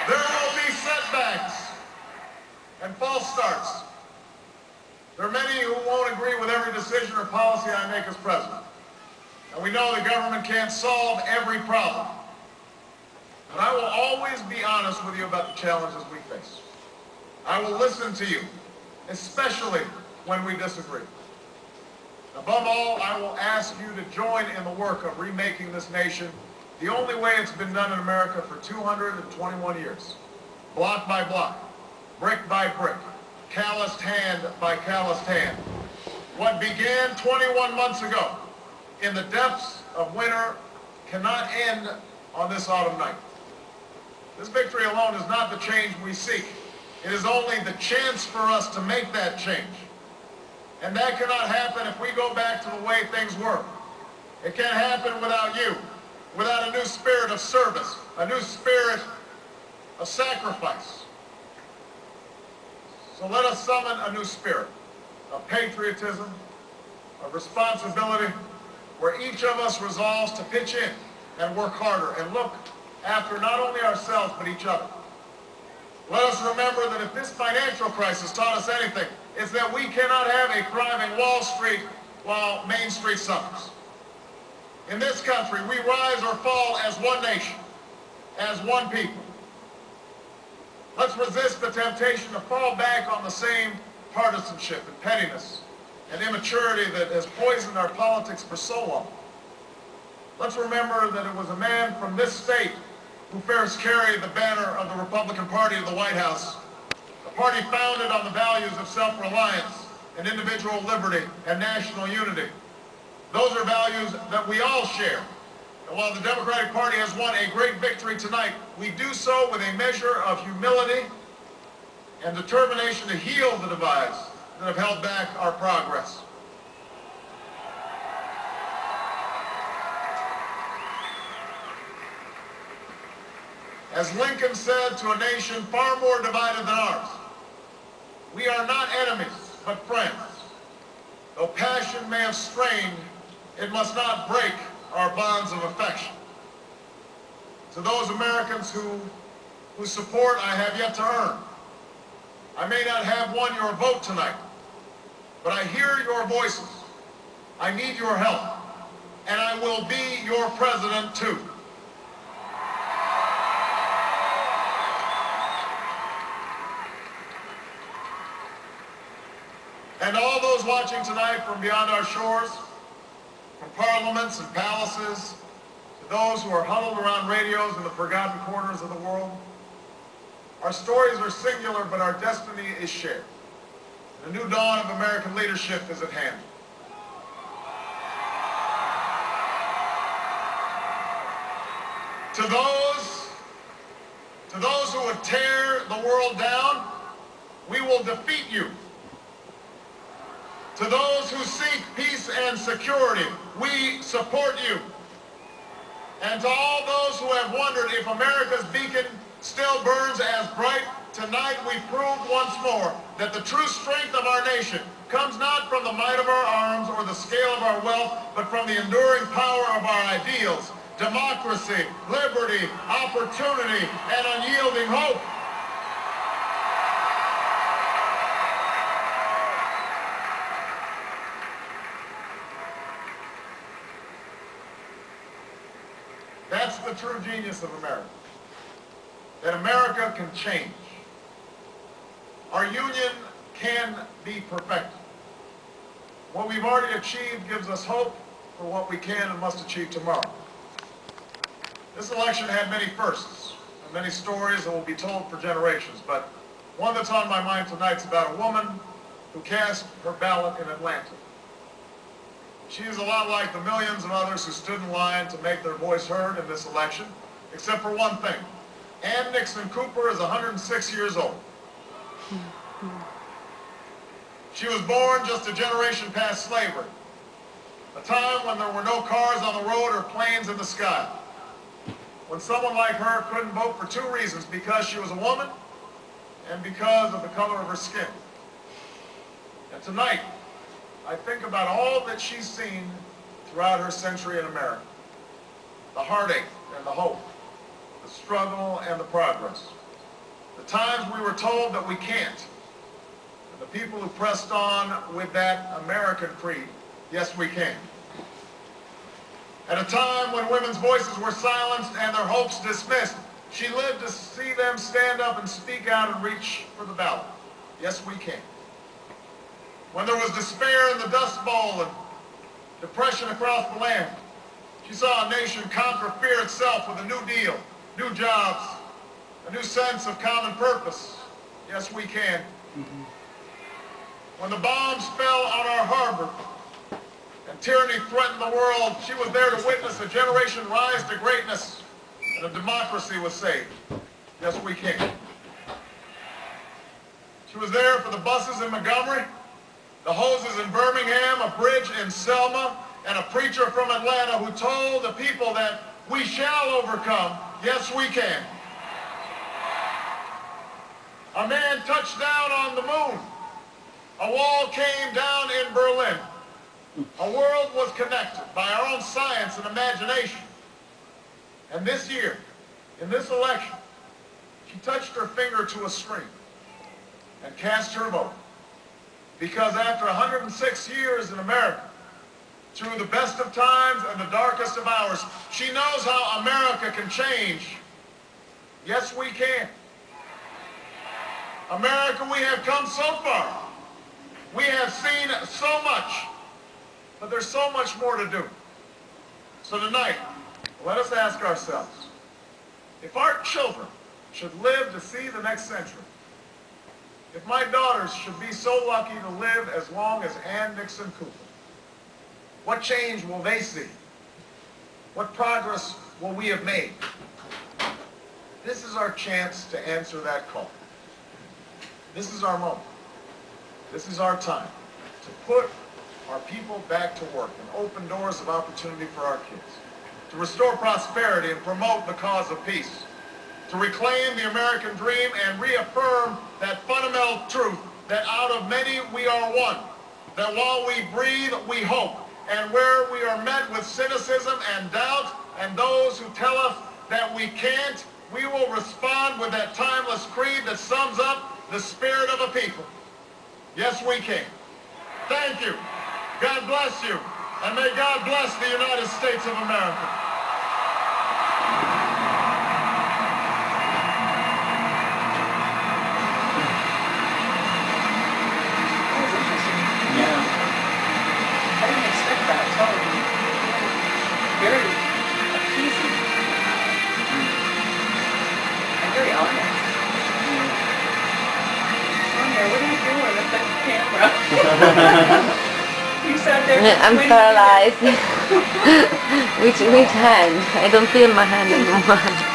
There will be setbacks and false starts. There are many who won't agree with every decision or policy I make as president. And we know the government can't solve every problem. But I will always be honest with you about the challenges we face. I will listen to you, especially when we disagree. Above all, I will ask you to join in the work of remaking this nation the only way it's been done in America for 221 years. Block by block, brick by brick, calloused hand by calloused hand. What began 21 months ago in the depths of winter cannot end on this autumn night. This victory alone is not the change we seek. It is only the chance for us to make that change. And that cannot happen if we go back to the way things were. It can't happen without you, without a new spirit of service, a new spirit of sacrifice. So let us summon a new spirit of patriotism, of responsibility, where each of us resolves to pitch in and work harder and look after not only ourselves but each other. Let us remember that if this financial crisis taught us anything, it's that we cannot have a thriving Wall Street while Main Street suffers. In this country, we rise or fall as one nation, as one people. Let's resist the temptation to fall back on the same partisanship and pettiness and immaturity that has poisoned our politics for so long. Let's remember that it was a man from this state who first carried the banner of the Republican Party to the White House, a party founded on the values of self-reliance and individual liberty and national unity. Those are values that we all share. And while the Democratic Party has won a great victory tonight, we do so with a measure of humility and determination to heal the divides that have held back our progress. As Lincoln said to a nation far more divided than ours, we are not enemies, but friends. Though passion may have strained, it must not break our bonds of affection. To those Americans whose support I have yet to earn, I may not have won your vote tonight, but I hear your voices. I need your help, and I will be your president too. And all those watching tonight from beyond our shores, from parliaments and palaces, to those who are huddled around radios in the forgotten corners of the world, our stories are singular, but our destiny is shared. The new dawn of American leadership is at hand. To those who would tear the world down, we will defeat you. To those who seek peace and security, we support you. And to all those who have wondered if America's beacon still burns as bright, tonight we proved once more that the true strength of our nation comes not from the might of our arms or the scale of our wealth, but from the enduring power of our ideals, democracy, liberty, opportunity, and unyielding hope. That's the true genius of America, that America can change. Our union can be perfected. What we've already achieved gives us hope for what we can and must achieve tomorrow. This election had many firsts and many stories that will be told for generations, but one that's on my mind tonight is about a woman who cast her ballot in Atlanta. She is a lot like the millions of others who stood in line to make their voice heard in this election, except for one thing. Ann Nixon Cooper is 106 years old. She was born just a generation past slavery, a time when there were no cars on the road or planes in the sky, when someone like her couldn't vote for two reasons: because she was a woman and because of the color of her skin. And tonight, I think about all that she's seen throughout her century in America. the heartache and the hope, the struggle and the progress. The times we were told that we can't, and the people who pressed on with that American creed, yes, we can. At a time when women's voices were silenced and their hopes dismissed, she lived to see them stand up and speak out and reach for the ballot. Yes, we can. When there was despair in the Dust Bowl and depression across the land, she saw a nation conquer fear itself with a new deal, new jobs, a new sense of common purpose. Yes, we can. When the bombs fell on our harbor and tyranny threatened the world, she was there to witness a generation rise to greatness and a democracy was saved. Yes, we can. She was there for the buses in Montgomery, the hoses in Birmingham, a bridge in Selma, and a preacher from Atlanta who told the people that we shall overcome. Yes, we can. A man touched down on the moon. A wall came down in Berlin. A world was connected by our own science and imagination. And this year, in this election, she touched her finger to a string and cast her vote. Because after 106 years in America, through the best of times and the darkest of hours, she knows how America can change. Yes, we can. America, we have come so far. We have seen so much, but there's so much more to do. So tonight, let us ask ourselves, if our children should live to see the next century, if my daughters should be so lucky to live as long as Ann Nixon Cooper, what change will they see? What progress will we have made? This is our chance to answer that call. This is our moment. This is our time to put our people back to work and open doors of opportunity for our kids, to restore prosperity and promote the cause of peace, to reclaim the American dream and reaffirm that fundamental truth that out of many we are one, that while we breathe, we hope, and where we are met with cynicism and doubt and those who tell us that we can't, we will respond with that timeless creed that sums up the spirit of a people. Yes, we can. Thank you. God bless you. And may God bless the United States of America. I didn't expect that totally. Very appeasing. And very honest. Sonia, what are you doing with the camera? You sat there for I'm 20 paralyzed. minutes. Which hand? I don't feel my hand anymore.